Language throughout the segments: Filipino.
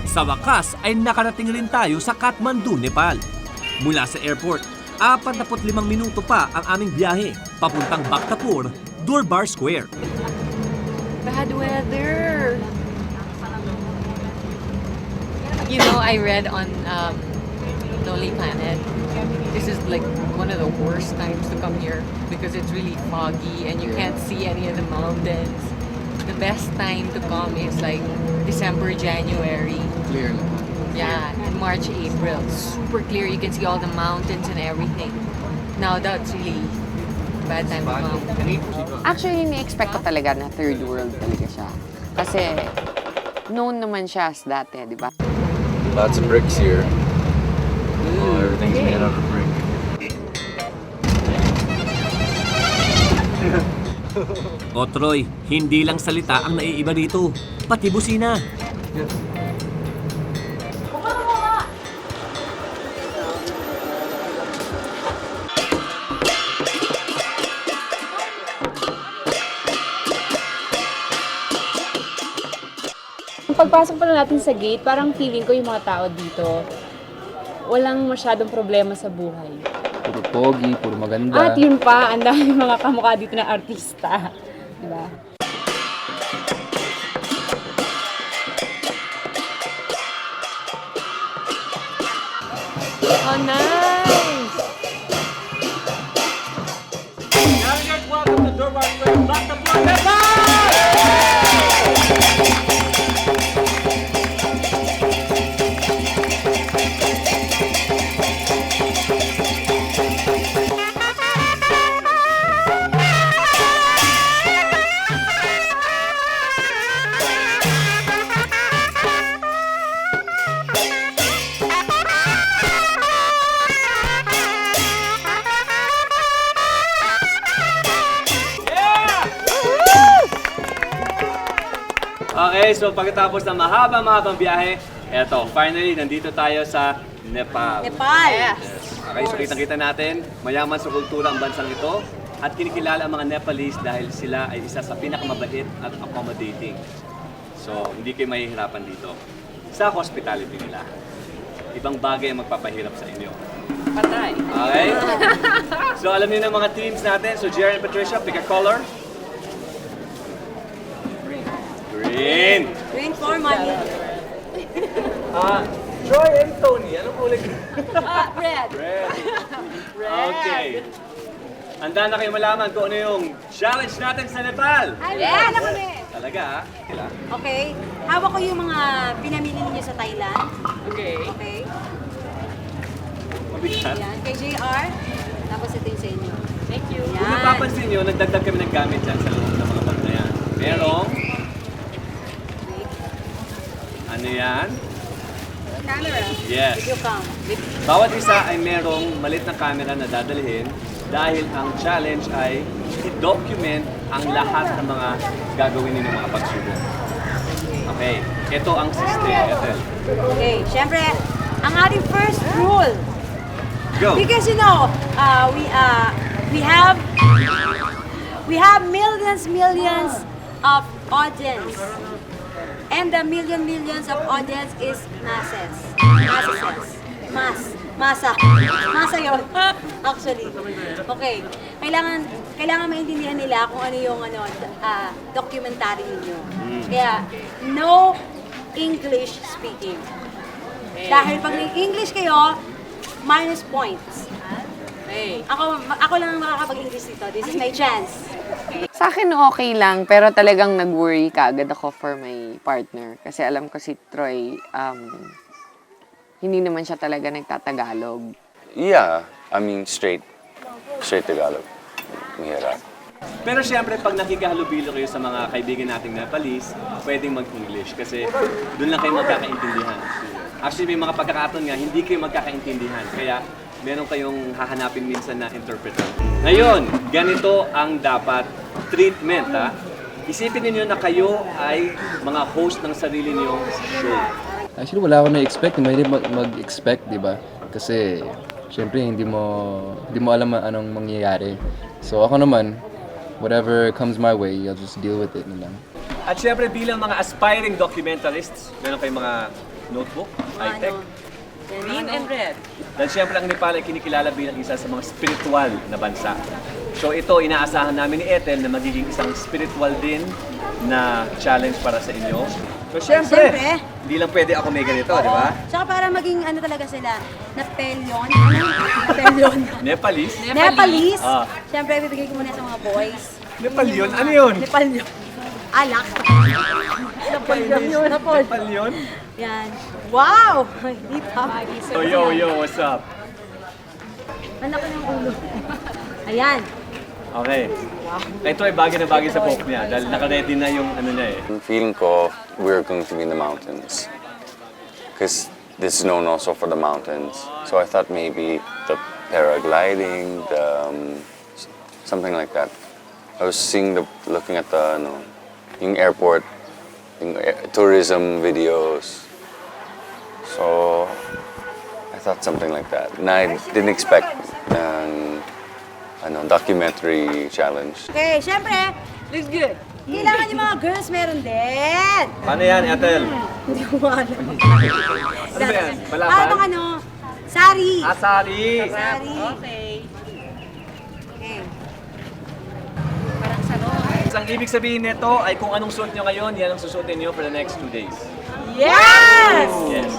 Sa wakas ay nakarating rin tayo sa Kathmandu, Nepal. Mula sa airport, 45 minuto pa ang aming biyahe papuntang Bhaktapur, Durbar Square. Bad weather. You know, I read on Lonely Planet, this is like one of the worst times to come here because it's really foggy and you can't see any of the mountains. The best time to come is like December, January. Clear. Yeah, and March, April. Super clear. You can see all the mountains and everything. Now that's really bad time to come. Actually, ni-expect ko talaga na third world talaga siya. Kasi known naman siya as dati, di ba? Lots of bricks here. Oh, everything's made out of brick. O Troy, hindi lang salita ang naiiba dito, pati busina. Pagpasok pa na natin sa gate, parang feeling ko yung mga tao dito, walang masyadong problema sa buhay. Puro pogi, puro maganda. At yun pa, ang dami mga kamukha dito na artista. Diba? Oh, nice! Welcome to Durbar Square, Bhaktapur, Nepal! Okay, so pagkatapos ng mahaba-mahabang biyahe, eto, finally, nandito tayo sa Nepal. Nepal! Yes. Okay, so kitang-kita natin, mayaman sa kultura ang bansang ito at kinikilala ang mga Nepalese dahil sila ay isa sa pinakamabait at accommodating. So, hindi kayo mahihirapan dito. Sa hospitality nila, ibang bagay ang magpapahirap sa inyo. Patay. Okay? So, alam niyo na mga teams natin. So, Jerry and Patricia, pick a color. Green. Green for money. Troy and Tony, anong kulay? Red. Red. Okay. Handa na kayo malaman kung ano yung challenge natin sa Nepal. Ayan ako na eh. Talaga, ah? Kailan? Okay. Hawak ko yung mga pinamili ninyo sa Thailand. Okay. Okay. Mabigat. Yan. Kay JR. Tapos ito yung sa inyo. Thank you. Kung Yan. napapansin nyo, nagdagdag kami ng gamit dyan sa loob ng mga bag na yan. Merong, ano yan? Camera. Yes. Video cam. Bawat isa ay merong malit na camera na dadalhin dahil ang challenge ay i-document ang lahat ng mga gagawin ninyo mga pagsubok. Okay, ito ang system, Ethel. Okay. Siyempre, ang ating first rule. Go! Because you know, we have millions of audience. And the millions of audience is masses. Masa yun. Actually. Okay. Kailangan maintindihan nila kung ano yung documentary ninyo. Kaya, no English speaking. Dahil pag nag-English kayo, minus points. Hey. Ako lang ang makakapag-English dito. This is my chance. Sa akin okay lang, pero talagang nag-worry kaagad ako for my partner. Kasi alam ko si Troy, hindi naman siya talaga nagtatagalog. Yeah, I mean straight Tagalog. Mahirap. Pero siyempre, pag nakikahalubilo kayo sa mga kaibigan nating Nepalese, pwedeng mag-English kasi doon lang kayo magkakaintindihan. Actually, may mga pagkakataon nga, hindi kayo magkakaintindihan. Kaya, meron kayong hahanapin minsan na interpreter. Ngayon, ganito ang dapat treatment, ha? Isipin niyo na kayo ay mga host ng sarili niyong show. Actually, wala akong na-expect. Mahirap mag-expect, di ba? Kasi, syempre, hindi mo alam anong mangyayari. So, ako naman, whatever comes my way, I'll just deal with it na lang. At syempre, bilang mga aspiring documentarists, meron kayong mga notebook, high-tech. Green and red. Dahil siyempre ang Nepal ay kinikilala bilang isa sa mga spiritual na bansa. So ito, inaasahan namin ni Ethel na magiging isang spiritual din na challenge para sa inyo. So siyempre, Siyempre. hindi lang pwede ako may ganito, di ba? Tsaka para maging ano talaga sila, Napelyon. Napelyon. Nepalese. Nepalese. Ah. Siyempre, bibigay ko muna sa mga boys. Nepalyon? Ano yun? Nepalyon. Alak. Napolyon yun. Nepalyon? Yan. Wow! Hindi pa. So yo, what's up? Anak ko ng ulo. Ayan. Okay. Ito ay bagay na bagay sa poke niya dahil naka-ready na yung ano niya eh. Feeling ko, we're going to be in the mountains. Because this is known also for the mountains. So I thought maybe the paragliding, something like that. I was looking at the, yung airport, yung tourism videos. So I thought something like that. And I didn't expect documentary challenge. Okay, siyempre, Looks good. kailangan yung mga girls meron din. Paano yan, Ethel? Hindi ko alam. Ano ba yan? Malaban? Ano? Sari. Asari! Sari. Okay. Okay. Parang saro. Ang ibig sabihin nito ay kung anong suot nyo ngayon, yan ang susuotin nyo for the next 2 days. Yes! Yes.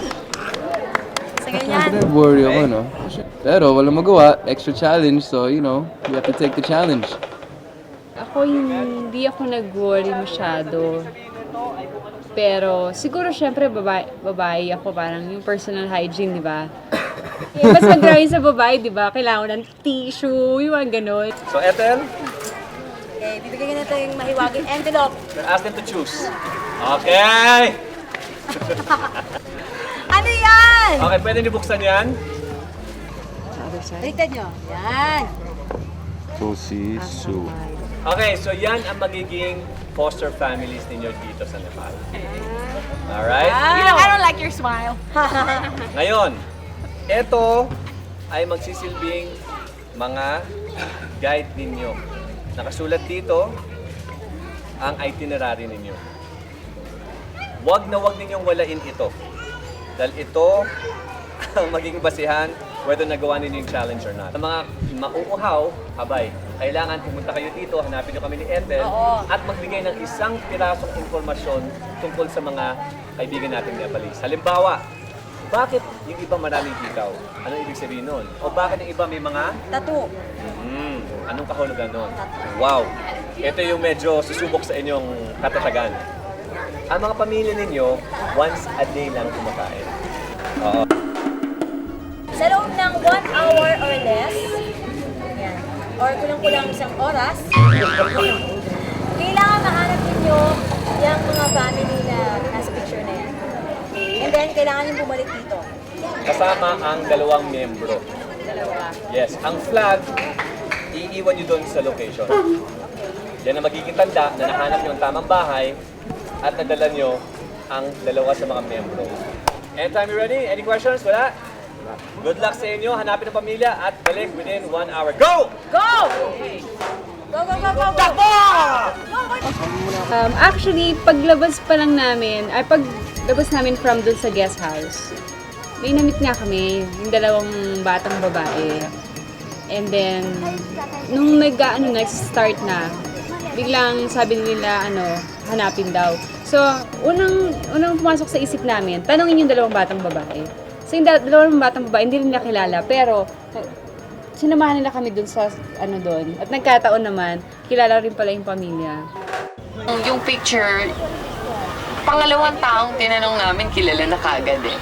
Sa ganyan. Worry ako, no? Pero walang magawa, extra challenge, so you have to take the challenge. Ako hindi ako nag-worry masyado. Pero siguro syempre babae ako, parang yung personal hygiene, di ba? Mas mag-drawing sa babae, di ba? Kailangan ng tissue, yung mga ganun. So Ethel, Okay, bibigyan natin yung mahiwaging envelope. ask them to choose. Okay! Ano yan? Okay, pwede niyo buksan yan. Baliktad nyo. Yan. Okay, so yan ang magiging foster families ninyo dito sa Nepal. Alright? I don't like your smile. Ngayon, ito ay magsisilbing mga guide ninyo. Nakasulat dito ang itinerary ninyo. Huwag na huwag ninyong walain ito. Dahil ito ang magiging basihan whether nagawa ninyo yung challenge or not. Sa mga mauuhaw, abay, kailangan pumunta kayo dito, hanapin nyo kami ni Ethel, at magbigay ng isang pirasong informasyon tungkol sa mga kaibigan nating Nepalese. Halimbawa, bakit yung iba maraming hikaw? Anong ibig sabihin nun? O bakit yung iba may mga Tattoo. anong kahulugan nun? Wow! Ito yung medyo susubok sa inyong katatagan. Ang mga pamilya ninyo, once a day lang kumakain. Oo. Sa loob ng 1 hour or less, yan, or kulang-kulang isang oras, kailangan mahanap ninyo yung mga family na nasa picture na yan. And then, kailangan yung bumalik dito. Kasama ang 2 miyembro. Yes, ang flag, iiwan nyo doon sa location. Yan ang magiging tanda na nahanap nyo ang tamang bahay at nadala nyo ang 2 sa mga miyembro. Anytime you ready? Any questions? Wala? Good luck sa inyo. Hanapin ang pamilya at balik within 1 hour. Go! Go! Go, go, go, go, go! Actually, paglabas pa lang namin, paglabas namin from dun sa guest house, may namit nga kami, yung 2 batang babae. And then, nung nag-start na, biglang sabi nila, hanapin daw. So, unang pumasok sa isip namin, tanongin yung 2 batang babae. So, yung 2 batang babae, hindi nila kilala, pero sinamahan nila kami dun sa, doon. At nagkataon naman, kilala rin pala yung pamilya. Yung picture, pangalawang taong tinanong namin, kilala na kagad eh.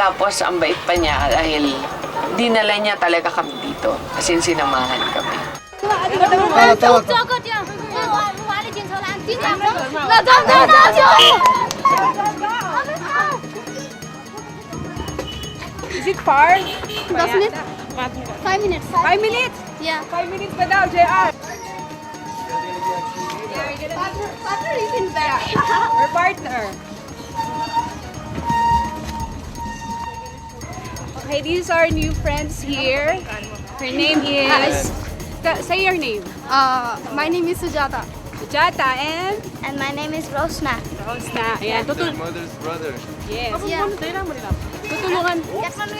Tapos, ang bait pa niya dahil dinala niya talaga kami dito. As in, sinamahan kami. Is it far? 10 minutes? 5 minutes. 5 minutes? Yeah. 5 minutes pa daw, JR. Partner is in there. Our partner. Okay, these are new friends here. Her name is... Say your name. My name is Sujata. Jata and And my name is Rosna. Rosna. Ayan, mother's brother. Yes. Yeah.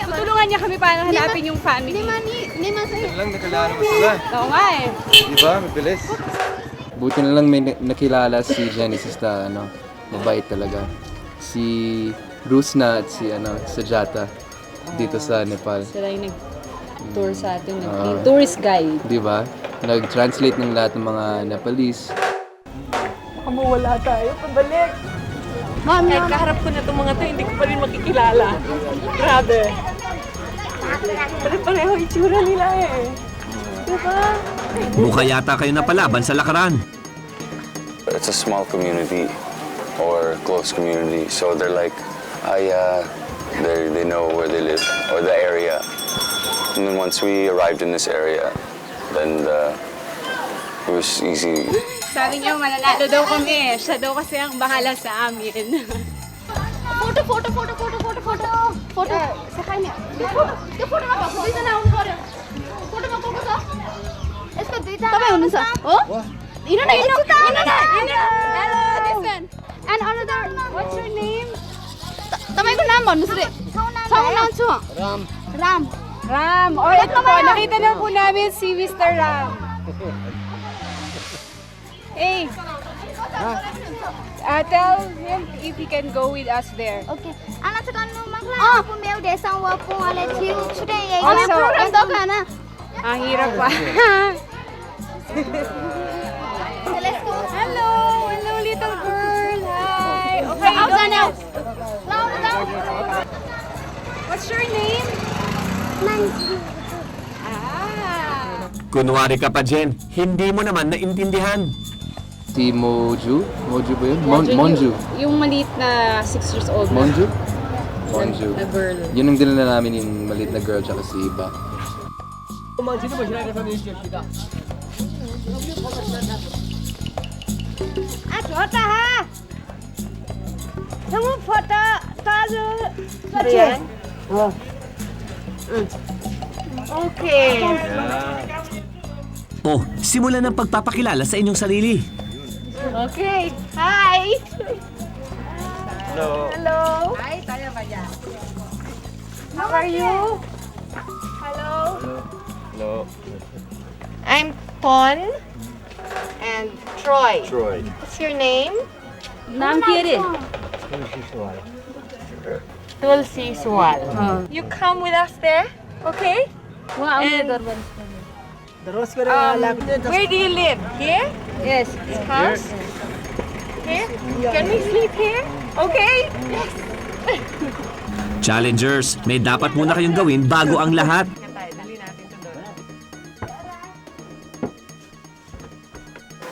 Tutulungan niya kami para hanapin yung family. Nima sa'yo. Lang nakilala mo sila. Oo nga eh. Di ba? Mabilis. Buti na lang may nakilala si Genesis na mabait talaga. Si Rusna at si Jata dito sa Nepal. Sila yung nag-tour sa atin. Tourist guide. Di ba? Nag-translate ng lahat ng mga Nepalese. Mawala tayo, pabalik. Kahit kaharap ko na itong mga to, hindi ko pa rin makikilala. Grabe. Pare-pareho itsura nila eh. Diba? Mukha yata kayo napalaban sa lakaran. It's a small community or close community, so they're like, they know where they live or the area. And then once we arrived in this area, then it was easy. Sabi niya, mananalo daw kami. Siya daw kasi ang bahala sa amin. Photo. Sakay niya. Yung photo na ba? Dito na ako photo. Photo ba focus ah? Esko dito na. Tabi uno sa. Oh? Ino na. Hello, this one. And another. What's your name? Tamay ko naam भन्नुस् रे. Saung naam chu. Ram. Ram. O, ito po. Nakita na po namin si Mr. Ram. Hey. Tell him if he can go with us there. Okay. Ana चाहिँ गर्नु मगला आफू मेउ देसङ व पुवाले थियो छुटे यही Also, प्रोग्राम दोकान Ang hirap pa. Let's go. Hello. Hello, little girl. Hi. Okay, Out go now. now. What's your name? Ah. Kunwari ka pa, Jen. Hindi mo naman naintindihan. Si Moju ba yun? Monju. Yung maliit na 6 years old. Monju? Monju. Na girl. Yun ang dinala namin yung maliit na girl tsaka si Iba. छोटा है तुम फोटो ताजु Okay. Oh, simulan ng pagpapakilala sa inyong sarili. Okay. Hi. Hello. Hi, tayo ba dyan? How are you? Hello. Hello. I'm Ton and Troy. What's your name? Naam kya Tulsi Swal. You come with us there, okay? And, where do you live? Here? Yes. This house? Here? Can we sleep here? Okay? Yes. Challengers, may dapat muna kayong gawin bago ang lahat.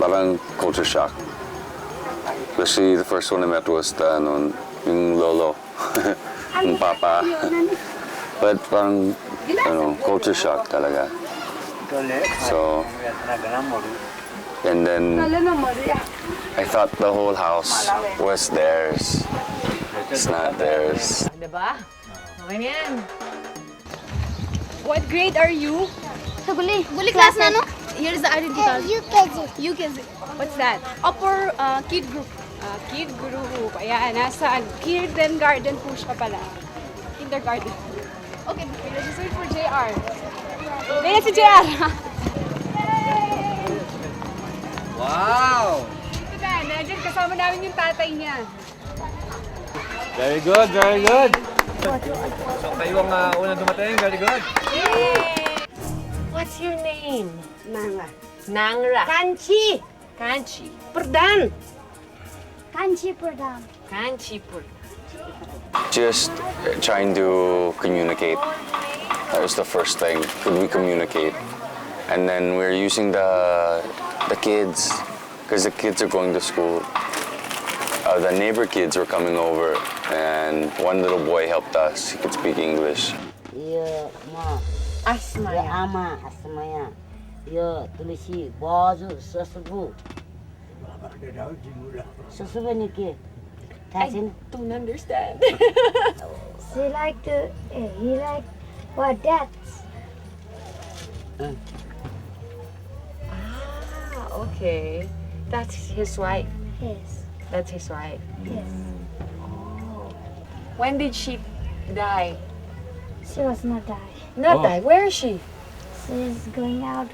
Parang culture shock. Especially the first one I met was yung lolo, yung papa. But parang, culture shock talaga. So, and then I thought the whole house was theirs. It's not theirs. Diba? Okay na yan. What grade are you? Guli class na no? Here is the identity card. UKG. What's that? Upper kid group. Kid group. Ayan, nasaan? Kindergarten po siya pala. Kindergarten. Okay, let's wait for JR. Dahil si JR. Wow! Ito na, nandiyan kasama namin yung tatay niya. Very good, very good. So kayo ang unang dumating, very good. What's your name? Nanga. Nangra. Kanchi. Kanchi. Pradhan. Kanchi Pradhan. Kanchi Pradhan. Just trying to communicate. That was the first thing. Could we communicate? And then we're using the kids, because the kids are going to school. The neighbor kids were coming over, and one little boy helped us. He could speak English. Asmaya. Ama Asmaya. Yo Tulsi Bazu Sasubu. Sasubu ni ke? I don't understand. He liked what dance. Okay. That's his wife. Yes. That's his wife. Yes. When did she die? She was not die. Not die. Where is she? She's going out.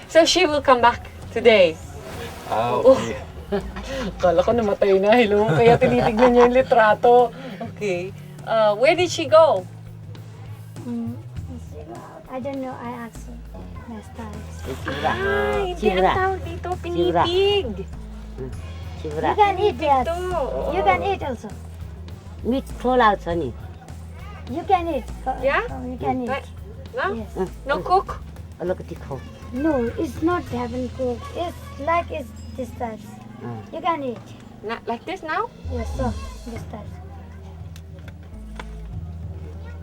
So she will come back today. Okay. Akala ko namatay na. Hello. Kaya tinitignan niya yung litrato. Okay. Where did she go? I don't know. I asked her last time. Chibra. Hindi ang tawag dito. Pinitig. Chibra. You can eat that. Ito. You can eat also. Meat खोला छ नि You can eat. Yeah? You can eat. Right. No? Yes. No cook? अलिकति खाऊ No, it's not having cook. It's like it's this type. You can eat. Not like this now? Yes, so this type.